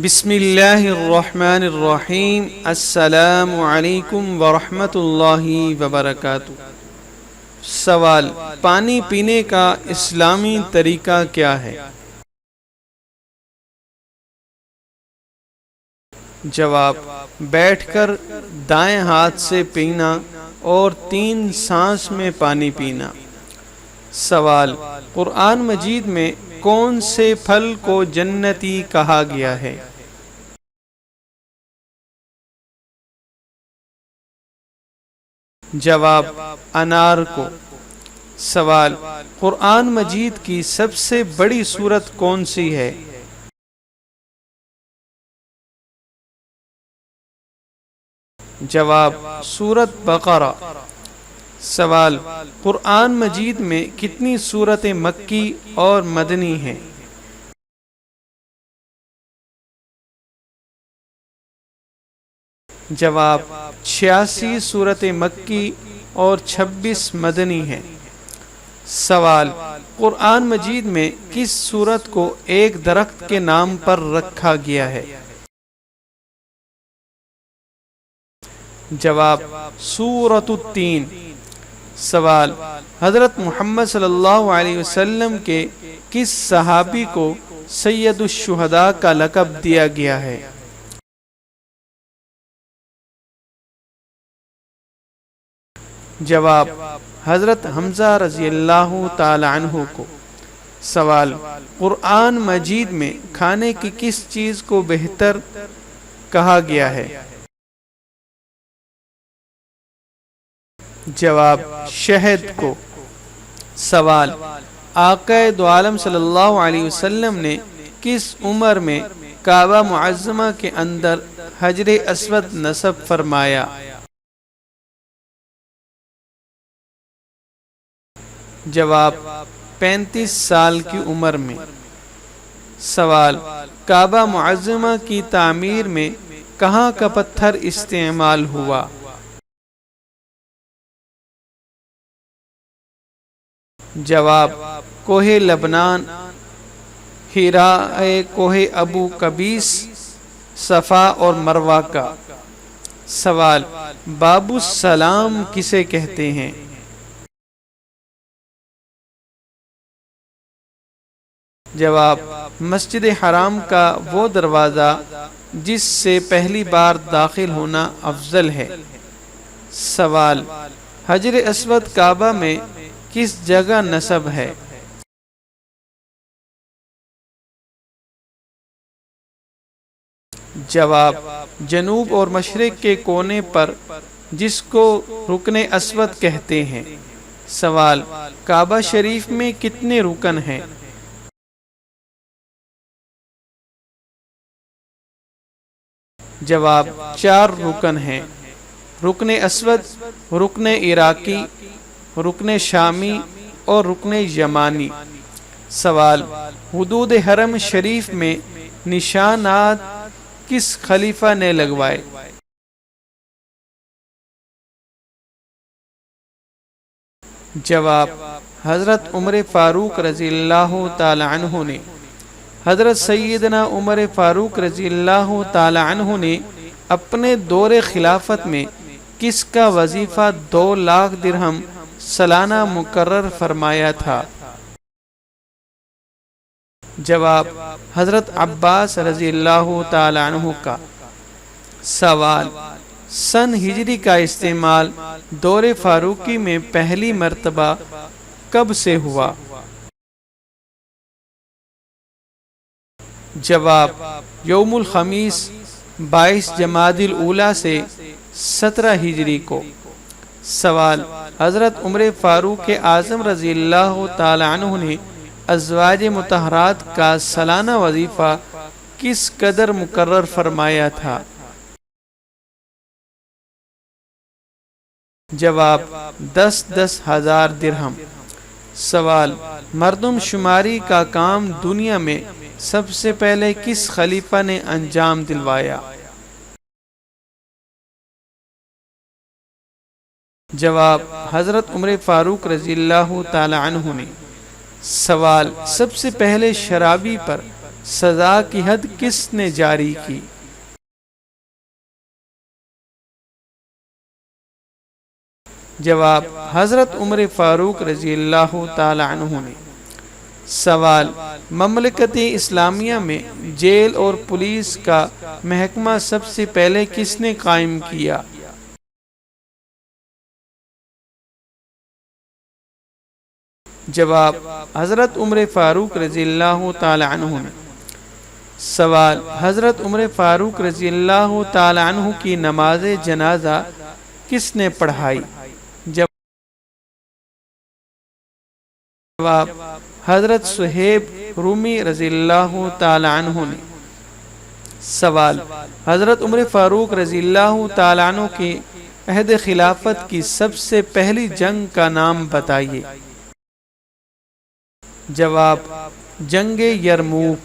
بسم اللہ الرحمن الرحیم۔ السلام علیکم ورحمۃ اللہ وبرکاتہ۔ سوال: پانی پینے کا اسلامی طریقہ کیا ہے؟ جواب: بیٹھ کر دائیں ہاتھ سے پینا اور 3 سانس میں پانی پینا۔ سوال: قرآن مجید میں کون سے پھل کو جنتی کہا گیا ہے؟ جواب: انار کو۔ سوال: قرآن مجید کی سب سے بڑی سورت کون سی ہے؟ جواب: سورت بقرہ۔ سوال: قرآن مجید میں کتنی سورتیں مکی اور مدنی ہیں؟ جواب: 86 سورتیں مکی اور 26 مدنی ہیں۔ سوال: قرآن مجید میں کس سورت کو ایک درخت کے نام پر رکھا گیا ہے؟ جواب: سورۃ التین۔ سوال: حضرت محمد صلی اللہ علیہ وسلم کے کس صحابی کو سید الشہداء کا لقب دیا گیا ہے؟ جواب: حضرت حمزہ رضی اللہ تعالی عنہ کو۔ سوال: قرآن مجید میں کھانے کی کس چیز کو بہتر کہا گیا ہے؟ جواب: شہد کو۔ سوال: آقا دو عالم صلی اللہ علیہ وسلم نے کس عمر میں کعبہ معظمہ کے اندر حجر اسود نصب فرمایا؟ جواب: 35 سال کی عمر میں۔ سوال: کعبہ معظمہ کی تعمیر میں کہاں کا پتھر استعمال ہوا؟ جواب: کوہ لبنان، حراء، کوہ ابو قبیس، صفا اور مروہ کا۔ سوال: باب السلام کسے کہتے ہیں؟ جواب: مسجد حرام کا وہ دروازہ جس سے پہلی بار داخل ہونا افضل ہے۔ سوال: حجر اسود کعبہ میں کس جگہ نصب ہے؟ جواب: جنوب اور مشرق کے کونے پر، جس کو رکن اسود کہتے ہیں۔ سوال: کعبہ شریف میں کتنے رکن ہیں؟ جواب: 4 رکن ہیں: رکن اسود، رکن عراقی، رکن شامی اور رکن یمانی۔ سوال: حدود حرم شریف میں نشانات کس خلیفہ نے لگوائے؟ جواب: حضرت عمر فاروق رضی اللہ تعالی عنہ نے۔ حضرت سیدنا عمر فاروق رضی اللہ تعالی عنہ نے اپنے دور خلافت میں کس کا وظیفہ 2 لاکھ درہم سالانہ مقرر فرمایا تھا؟ جواب: حضرت عباس رضی اللہ تعالی عنہ کا۔ سوال: سن ہجری کا استعمال دور فاروقی میں پہلی مرتبہ کب سے ہوا؟ جواب: یوم الخمیس 22 جمادی الاولیٰ سے 17 ہجری کو۔ سوال: حضرت عمر فاروق اعظم رضی اللہ تعالی عنہ نے ازواج مطہرات کا سالانہ وظیفہ کس قدر مقرر فرمایا تھا؟ جواب: 10 ہزار درہم۔ سوال: مردم شماری کا کام دنیا میں سب سے پہلے کس خلیفہ نے انجام دلوایا؟ جواب: حضرت عمر فاروق رضی اللہ تعالی عنہ نے۔ سوال: سب سے پہلے شرابی پر سزا کی حد کس نے جاری کی؟ جواب حضرت عمر فاروق رضی اللہ تعالی عنہ نے۔ سوال مملکت اسلامیہ میں جیل اور پولیس کا محکمہ سب سے پہلے کس نے قائم کیا؟ جواب حضرت عمر فاروق رضی اللہ تعالی عنہ نے۔ سوال حضرت عمر فاروق رضی اللہ تعالی عنہ کی نماز جنازہ کس نے پڑھائی؟ جواب حضرت صہیب رومی رضی اللہ تعالی عنہ نے۔ سوال حضرت عمر فاروق رضی اللہ تعالی عنہ کی عہد خلافت کی سب سے پہلی جنگ کا نام بتائیے۔ جواب جنگ یرموک۔